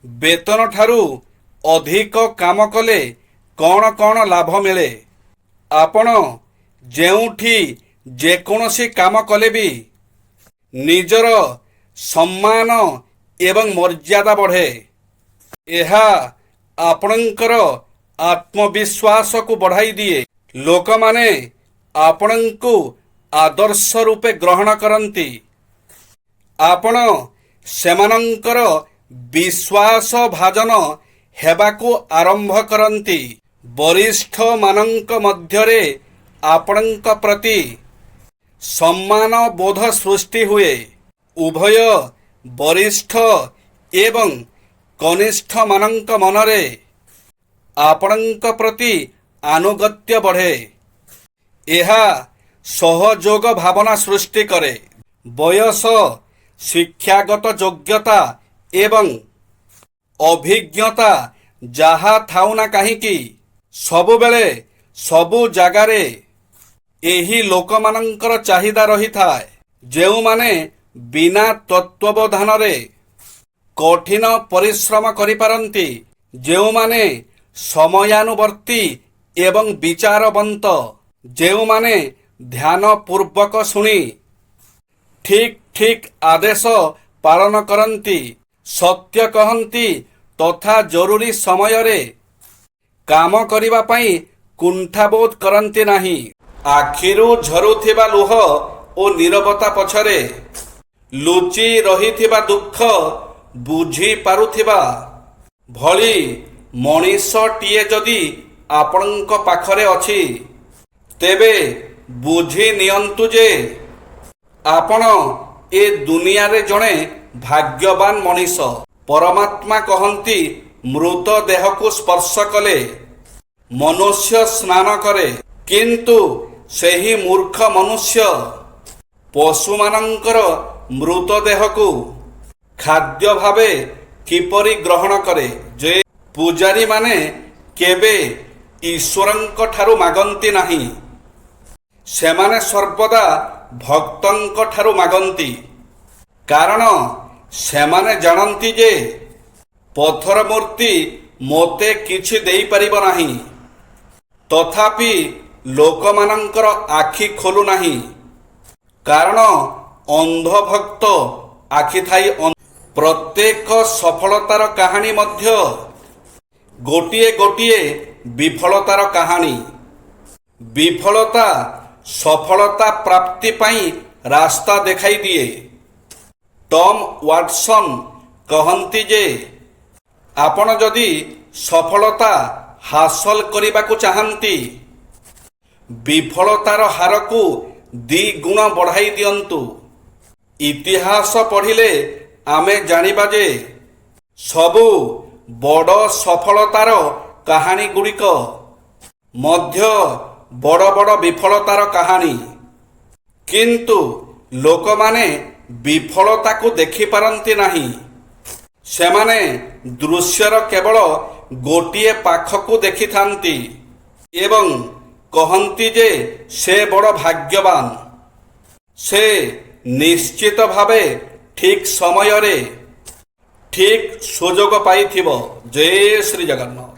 ବେତନ ଠାରୁ ଅଧିକ କାମ କଲେ କ'ଣ କ'ଣ ଲାଭ ମିଳେ? ଆପଣ ଯେଉଁଠି ଯେକୌଣସି କାମ କଲେ ବି ନିଜର ସମ୍ମାନ ଏବଂ ମର୍ଯ୍ୟାଦା ବଢ଼େ। ଏହା ଆପଣଙ୍କର ଆତ୍ମବିଶ୍ୱାସକୁ ବଢ଼ାଇ ଦିଏ। ଲୋକମାନେ ଆପଣଙ୍କୁ ଆଦର୍ଶ ରୂପେ ଗ୍ରହଣ କରନ୍ତି। ଆପଣ ସେମାନଙ୍କର ବିଶ୍ୱାସ ଭାଜନ ହେବାକୁ ଆରମ୍ଭ କରନ୍ତି। ବରିଷ୍ଠମାନଙ୍କ ମଧ୍ୟରେ ଆପଣଙ୍କ ପ୍ରତି ସମ୍ମାନ ବୋଧ ସୃଷ୍ଟି ହୁଏ। ଉଭୟ ବରିଷ୍ଠ ଏବଂ କନିଷ୍ଠମାନଙ୍କ ମନରେ ଆପଣଙ୍କ ପ୍ରତି ଆନୁଗତ୍ୟ ବଢ଼େ। ଏହା ସହଯୋଗ ଭାବନା ସୃଷ୍ଟି କରେ। ବୟସ, ଶିକ୍ଷାଗତ ଯୋଗ୍ୟତା ଏବଂ ଅଭିଜ୍ଞତା ଯାହା ଥାଉ ନା କାହିଁକି, ସବୁବେଳେ ସବୁ ଜାଗାରେ ଏହି ଲୋକମାନଙ୍କର ଚାହିଦା ରହିଥାଏ, ଯେଉଁମାନେ ବିନା ତତ୍ତ୍ୱାବଧାନରେ କଠିନ ପରିଶ୍ରମ କରିପାରନ୍ତି, ଯେଉଁମାନେ ସମୟାନୁବର୍ତ୍ତୀ ଏବଂ ବିଚାରବନ୍ତ, ଯେଉଁମାନେ ଧ୍ୟାନପୂର୍ବକ ଶୁଣି ଠିକ୍ ଠିକ୍ ଆଦେଶ ପାଳନ କରନ୍ତି, ସତ୍ୟ କହନ୍ତି ତଥା ଜରୁରୀ ସମୟରେ କାମ କରିବା ପାଇଁ କୁଣ୍ଠାବୋଧ କରନ୍ତି ନାହିଁ। ଆଖିରୁ ଝରୁଥିବା ଲୁହ ଓ ନୀରବତା ପଛରେ ଲୁଚି ରହିଥିବା ଦୁଃଖ ବୁଝି ପାରୁଥିବା ଭଳି ମଣିଷଟିଏ ଯଦି ଆପଣଙ୍କ ପାଖରେ ଅଛି, ତେବେ ବୁଝି ନିଅନ୍ତୁ ଯେ ଆପଣ ଏ ଦୁନିଆରେ ଜଣେ ଭାଗ୍ୟବାନ ମଣିଷ। ପରମାତ୍ମା କହନ୍ତି, ମୃତ ଦେହକୁ ସ୍ପର୍ଶ କଲେ ମନୁଷ୍ୟ ସ୍ନାନ କରେ। କିନ୍ତୁ ସେହି ମୂର୍ଖ ମନୁଷ୍ୟ ପଶୁମାନଙ୍କର ମୃତଦେହକୁ ଖାଦ୍ୟ ଭାବେ କିପରି ଗ୍ରହଣ କରେ? ଯେ ପୂଜାରୀମାନେ କେବେ ଈଶ୍ୱରଙ୍କ ଠାରୁ ମାଗନ୍ତି ନାହିଁ, ସେମାନେ ସର୍ବଦା ଭକ୍ତଙ୍କ ଠାରୁ ମାଗନ୍ତି। କାରଣ ସେମାନେ ଜାଣନ୍ତି ଯେ ପଥର ମୂର୍ତ୍ତି ମୋତେ କିଛି ଦେଇପାରିବ ନାହିଁ। ତଥାପି ଲୋକମାନଙ୍କର ଆଖି ଖୋଲୁନାହିଁ, କାରଣ ଅନ୍ଧ ଭକ୍ତ ଆଖି ଥାଇ ପ୍ରତ୍ୟେକ ସଫଳତାର କାହାଣୀ ମଧ୍ୟ ଗୋଟିଏ ଗୋଟିଏ ବିଫଳତାର କାହାଣୀ। ବିଫଳତା ସଫଳତା ପ୍ରାପ୍ତି ପାଇଁ ରାସ୍ତା ଦେଖାଇ ଦିଏ। ଟମ୍ ୱାଟସନ୍ କହନ୍ତି ଯେ ଆପଣ ଯଦି ସଫଳତା ହାସଲ କରିବାକୁ ଚାହାନ୍ତି, ବିଫଳତାର ହାରକୁ 2 ଗୁଣ ବଢ଼ାଇ ଦିଅନ୍ତୁ। ଇତିହାସ ପଢ଼ିଲେ ଆମେ ଜାଣିବା ଯେ ସବୁ ବଡ଼ ସଫଳତାର କାହାଣୀଗୁଡ଼ିକ ମଧ୍ୟ ବଡ଼ ବଡ଼ ବିଫଳତାର କାହାଣୀ। କିନ୍ତୁ ଲୋକମାନେ ବିଫଳତାକୁ ଦେଖିପାରନ୍ତି ନାହିଁ। ସେମାନେ ଦୃଶ୍ୟର କେବଳ ଗୋଟିଏ ପାଖକୁ ଦେଖିଥାନ୍ତି ଏବଂ କହନ୍ତି ଯେ ସେ ବଡ଼ ଭାଗ୍ୟବାନ। ସେ ନିଶ୍ଚିତ ଭାବେ ଠିକ୍ ସମୟରେ ଠିକ୍ ସୁଯୋଗ ପାଇଥିବ। ଜୟ ଶ୍ରୀ ଜଗନ୍ନାଥ।